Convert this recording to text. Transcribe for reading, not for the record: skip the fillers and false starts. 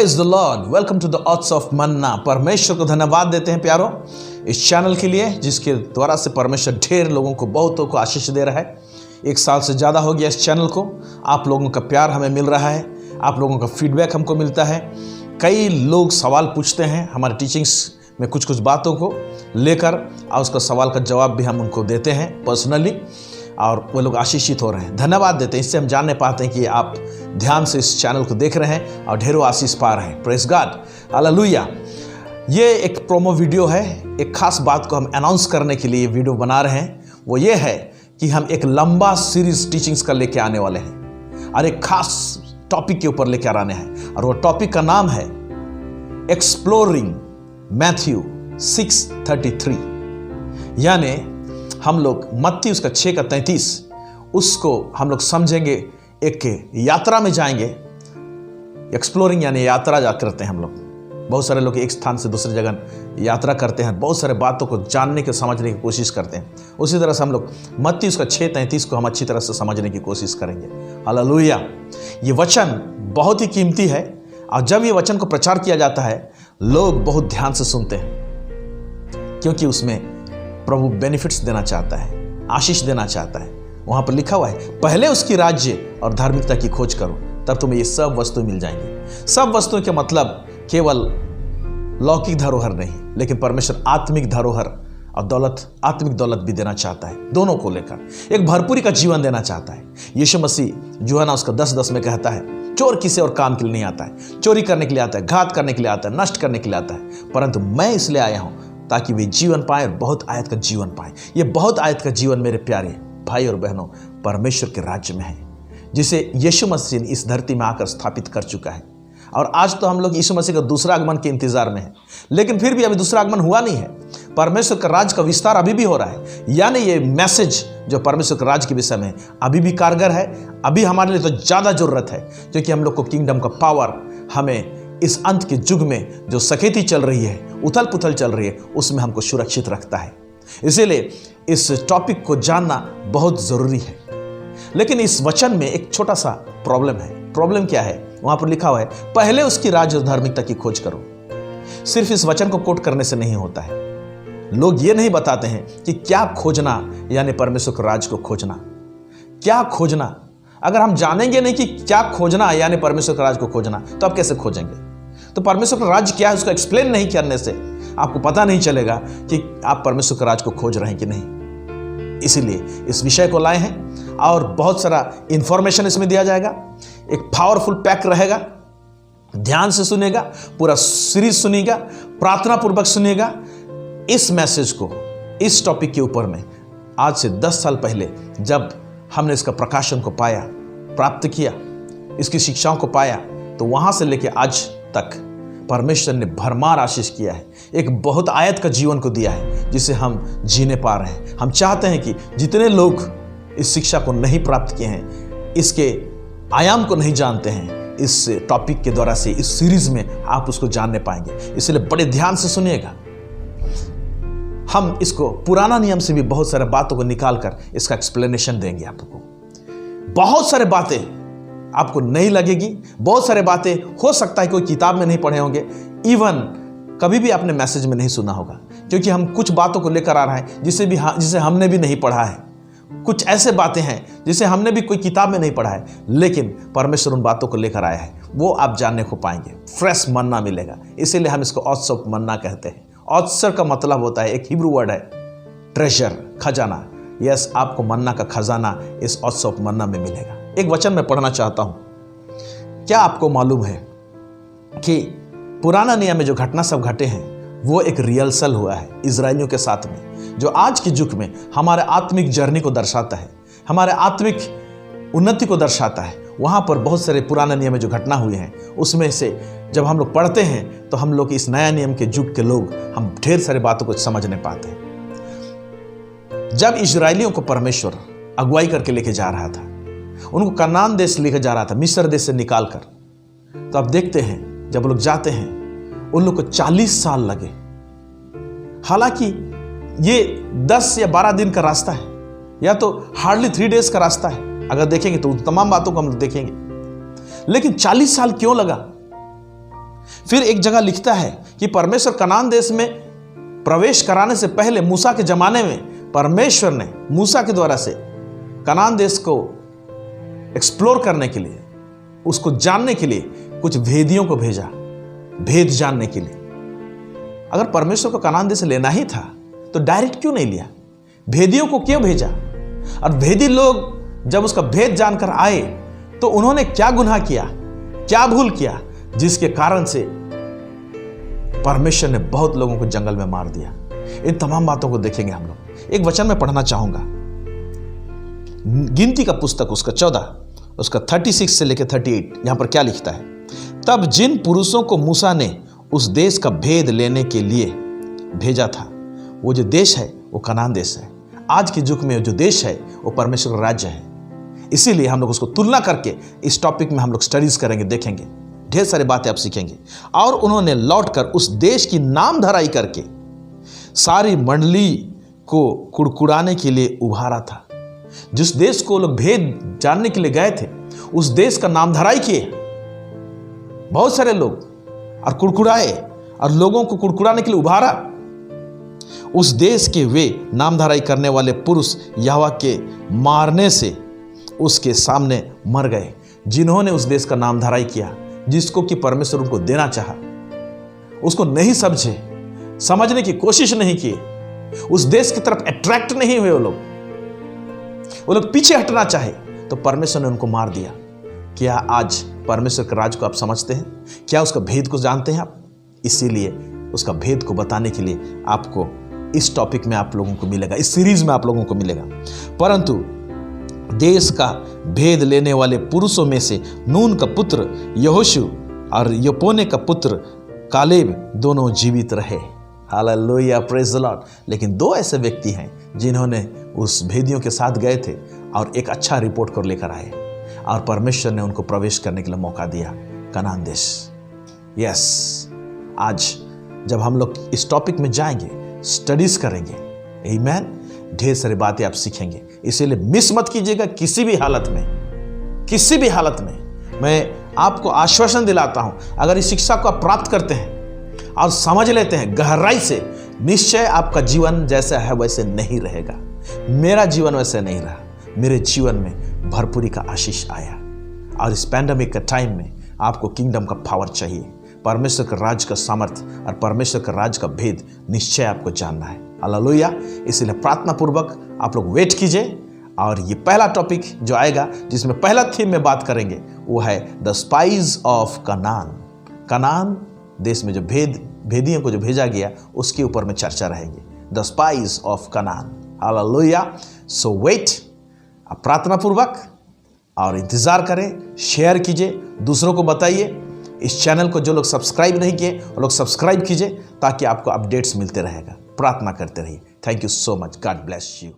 Praise the Lord, welcome to the oaths of manna. परमेश्वर को धन्यवाद देते हैं प्यारो इस चैनल के लिए, जिसके द्वारा से परमेश्वर ढेर लोगों को, बहुतों को आशीष दे रहा है। 1 साल से ज़्यादा हो गया इस चैनल को। आप लोगों का प्यार हमें मिल रहा है, आप लोगों का फीडबैक हमको मिलता है। कई लोग सवाल पूछते हैं हमारे टीचिंग्स में कुछ बातों को लेकर, और उसका सवाल का जवाब भी हम उनको देते हैं पर्सनली, और वो लोग आशीषित हो रहे हैं। धन्यवाद देते हैं। इससे हम जानने पाते हैं कि आप ध्यान से इस चैनल को देख रहे हैं और ढेरों आशीष पा रहे हैं। Praise God, hallelujah. ये एक प्रोमो वीडियो है। एक खास बात को हम अनाउंस करने के लिए ये वीडियो बना रहे हैं। वो ये है कि हम एक लंबा सीरीज टीचिंग्स का लेके आने वाले हैं और एक खास टॉपिक के ऊपर लेकर आने हैं, और वो टॉपिक का नाम है एक्सप्लोरिंग मैथ्यू 6:33। यानी हम लोग मत्ती उसका 6:33 उसको हम लोग समझेंगे। एक यात्रा में जाएंगे। एक्सप्लोरिंग यानी यात्रा जा करते हैं हम लोग। बहुत सारे लोग एक स्थान से दूसरी जगह यात्रा करते हैं, बहुत सारे बातों को जानने के समझने की कोशिश करते हैं। उसी तरह से हम लोग मत्ती उसका 6:33 को हम अच्छी तरह से समझने की कोशिश करेंगे। हालेलुया। ये वचन बहुत ही कीमती है, और जब ये वचन को प्रचार किया जाता है लोग बहुत ध्यान से सुनते हैं, क्योंकि उसमें प्रभु बेनिफिट्स देना चाहता है, आशीष देना चाहता है। वहां पर लिखा हुआ है, पहले उसकी राज्य और धार्मिकता की खोज करो, तब तुम्हें ये सब वस्तु मिल जाएंगी। सब वस्तुओं के मतलब केवल लौकिक धरोहर नहीं, लेकिन परमेश्वर आत्मिक धरोहर और दौलत, आत्मिक दौलत भी देना चाहता है। दोनों को लेकर एक भरपूरी का जीवन देना चाहता है। यीशु मसीह यूहन्ना उसका 10:10 में कहता है, चोर किसी और काम के लिए नहीं आता है, चोरी करने के लिए आता है, घात करने के लिए आता है, नष्ट करने के लिए आता है, परंतु मैं इसलिए आया हूं ताकि वे जीवन पाए और बहुत आयत का जीवन पाए। ये बहुत आयत का जीवन मेरे प्यारे भाई और बहनों परमेश्वर के राज्य में है, जिसे यीशु मसीह ने इस धरती में आकर स्थापित कर चुका है। और आज तो हम लोग यीशु मसीह का दूसरा आगमन के इंतजार में हैं, लेकिन फिर भी अभी दूसरा आगमन हुआ नहीं है। परमेश्वर का राज का विस्तार अभी भी हो रहा है। यानी ये मैसेज जो परमेश्वर के राज के विषय में अभी भी कारगर है। अभी हमारे लिए तो ज़्यादा जरूरत है, क्योंकि हम लोग को किंगडम का पावर हमें इस अंत के युग में जो सकेती चल रही है, उथल पुथल चल रही है, उसमें हमको सुरक्षित रखता है। इसीलिए इस टॉपिक को जानना बहुत ज़रूरी है। लेकिन इस वचन में एक छोटा सा प्रॉब्लम है। प्रॉब्लम क्या है? वहां पर लिखा हुआ है, पहले उसकी राज्य और धार्मिकता की खोज करो। सिर्फ इस वचन को कोट करने से नहीं होता है। लोग ये नहीं बताते हैं कि क्या खोजना, यानी परमेश्वर के राज को खोजना। क्या खोजना? अगर हम जानेंगे नहीं कि क्या खोजना यानी परमेश्वर के राज को खोजना, तो आप कैसे खोजेंगे? तो परमेश्वर का राज क्या है उसको एक्सप्लेन नहीं करने से आपको पता नहीं चलेगा कि आप परमेश्वर के राज को खोज रहे हैं कि नहीं। इसीलिए इस विषय को लाए हैं, और बहुत सारा इंफॉर्मेशन इसमें दिया जाएगा। एक पावरफुल पैक रहेगा। ध्यान से सुनेगा, पूरा सीरीज सुनिएगा, प्रार्थना पूर्वक सुनिएगा। इस मैसेज को, इस टॉपिक के ऊपर में आज से 10 साल पहले जब हमने इसका प्रकाशन को पाया, प्राप्त किया, इसकी शिक्षाओं को पाया, तो वहां से लेके आज तक परमेश्वर ने भरमार आशीष किया है। एक बहुत आयत का जीवन को दिया है, जिसे हम जीने पा रहे हैं। हम चाहते हैं कि जितने लोग इस शिक्षा को नहीं प्राप्त किए हैं, इसके आयाम को नहीं जानते हैं, इस टॉपिक के द्वारा से, इस सीरीज में आप उसको जानने पाएंगे। इसलिए बड़े ध्यान से सुनिएगा। हम इसको पुराना नियम से भी बहुत सारे बातों को निकालकर इसका एक्सप्लेनेशन देंगे आपको। बहुत सारे बातें आपको नहीं लगेगी, बहुत सारे बातें हो सकता है कोई किताब में नहीं पढ़े होंगे, इवन कभी भी आपने मैसेज में नहीं सुना होगा, क्योंकि हम कुछ बातों को लेकर आ रहे हैं जिसे हमने भी नहीं पढ़ा है। कुछ ऐसे बातें हैं जिसे हमने भी कोई किताब में नहीं पढ़ा है, लेकिन परमेश्वर उन बातों को लेकर आया है। वो आप जानने को पाएंगे। फ्रेश मन्ना मिलेगा। इसीलिए हम इसको ऑथ्स ऑफ मन्ना कहते हैं। ऑथ्सर का मतलब होता है, एक हिब्रू वर्ड है, ट्रेजर, खजाना। यस, आपको मन्ना का खजाना इस ऑथ्स ऑफ मन्ना में मिलेगा। एक वचन मैं पढ़ना चाहता हूं। क्या आपको मालूम है कि पुराना नियम में जो घटना सब घटे हैं, वो एक रिहर्सल हुआ है इजरायलियों के साथ में, जो आज के युग में हमारे आत्मिक जर्नी को दर्शाता है, हमारे आत्मिक उन्नति को दर्शाता है। वहाँ पर बहुत सारे पुराने नियम में जो घटना हुए हैं, उसमें से जब हम लोग पढ़ते हैं तो हम लोग इस नया नियम के युग के लोग हम ढेर सारी बातों को समझने पाते हैं। जब इजरायलियों को परमेश्वर अगुवाई करके लेके जा रहा था, उनको कनान देश लेके जा रहा था, मिस्र देश से निकाल कर, तो आप देखते हैं जब लोग जाते हैं उन लोग को 40 साल लगे। हालांकि ये 10 या 12 दिन का रास्ता है, या तो हार्डली 3 डेज का रास्ता है। अगर देखेंगे तो तमाम बातों को हम देखेंगे, लेकिन 40 साल क्यों लगा? फिर एक जगह लिखता है कि परमेश्वर कनान देश में प्रवेश कराने से पहले मूसा के जमाने में परमेश्वर ने मूसा के द्वारा से कनान देश को एक्सप्लोर करने के लिए, उसको जानने के लिए कुछ भेदियों को भेजा, भेद जानने के लिए। अगर परमेश्वर को कनान देश लेना ही था तो डायरेक्ट क्यों नहीं लिया? भेदियों को क्यों भेजा? और भेदी लोग जब उसका भेद जानकर आए तो उन्होंने क्या गुनाह किया, क्या भूल किया, जिसके कारण से परमेश्वर ने बहुत लोगों को जंगल में मार दिया। इन तमाम बातों को देखेंगे हम लोग। एक वचन में पढ़ना चाहूंगा, गिनती का पुस्तक उसका 14 उसका 36 से लेकर 38। यहां पर क्या लिखता है? तब जिन पुरुषों को मूसा ने उस देश का भेद लेने के लिए भेजा था, वो जो देश है वो कनान देश है। आज के युग में जो देश है वो परमेश्वर का राज्य है। इसीलिए हम लोग उसको तुलना करके इस टॉपिक में हम लोग स्टडीज करेंगे, देखेंगे, ढेर सारी बातें आप सीखेंगे। और उन्होंने लौटकर उस देश की नाम धराई करके सारी मंडली को कुड़कुड़ाने के लिए उभारा था। जिस देश को लोग भेद जानने के लिए गए थे, उस देश का नाम धराई किए बहुत सारे लोग, और कुड़कुड़ाए, और लोगों को कुड़कुड़ाने के लिए उभारा। उस देश के वे नामधराई करने वाले पुरुष यहोवा के मारने से उसके सामने मर गए, जिन्होंने उस देश का नामधराई किया, जिसको कि परमेश्वर उनको देना चाहा। उसको नहीं समझे, समझने की कोशिश नहीं की, उस देश की तरफ अट्रैक्ट नहीं हुए। वो लोग पीछे हटना चाहे तो परमेश्वर ने उनको मार दिया। क्या आज परमेश्वर के राज को आप समझते हैं? क्या उसका भेद को जानते हैं आप? इसीलिए उसका भेद को बताने के लिए आपको इस टॉपिक में आप लोगों को मिलेगा, इस सीरीज में आप लोगों को मिलेगा। परंतु देश का भेद लेने वाले पुरुषों में से नून का पुत्र यहोशू और यपोने का पुत्र कालेब दोनों जीवित रहे। Hallelujah, praise the Lord. लेकिन दो ऐसे व्यक्ति हैं जिन्होंने उस भेदियों के साथ गए थे और एक अच्छा रिपोर्ट कर लेकर आए, और परमेश्वर ने उनको प्रवेश करने के लिए मौका दिया, कनान देश। यस, आज जब हम लोग इस टॉपिक में जाएंगे, स्टडीज करेंगे, आमीन, ढेर सारी बातें आप सीखेंगे। इसीलिए मिस मत कीजिएगा किसी भी हालत में, किसी भी हालत में। मैं आपको आश्वासन दिलाता हूं, अगर इस शिक्षा को आप प्राप्त करते हैं और समझ लेते हैं गहराई से, निश्चय आपका जीवन जैसा है वैसे नहीं रहेगा। मेरा जीवन वैसे नहीं रहा। मेरे जीवन में भरपूरी का आशीष आया। और इस पैंडेमिक के टाइम में आपको किंगडम का पावर चाहिए, परमेश्वर के राज का सामर्थ्य और परमेश्वर के राज का भेद निश्चय आपको जानना है। हालेलुया। इसलिए प्रार्थना पूर्वक आप लोग वेट कीजिए। और ये पहला टॉपिक जो आएगा, जिसमें पहला थीम में बात करेंगे, वो है the spice of Kanan. Kanan देश में जो भेदियों को जो भेजा गया, उसके ऊपर में चर्चा रहेगी, the spice of Canaan. Hallelujah. So wait, आप प्रार्थना पूर्वक और इंतजार करें, शेयर कीजिए, दूसरों को बताइए। इस चैनल को जो लोग सब्सक्राइब नहीं किए वो लोग सब्सक्राइब कीजिए, ताकि आपको अपडेट्स मिलते रहेगा। प्रार्थना करते रहिए। Thank you so much. God bless you.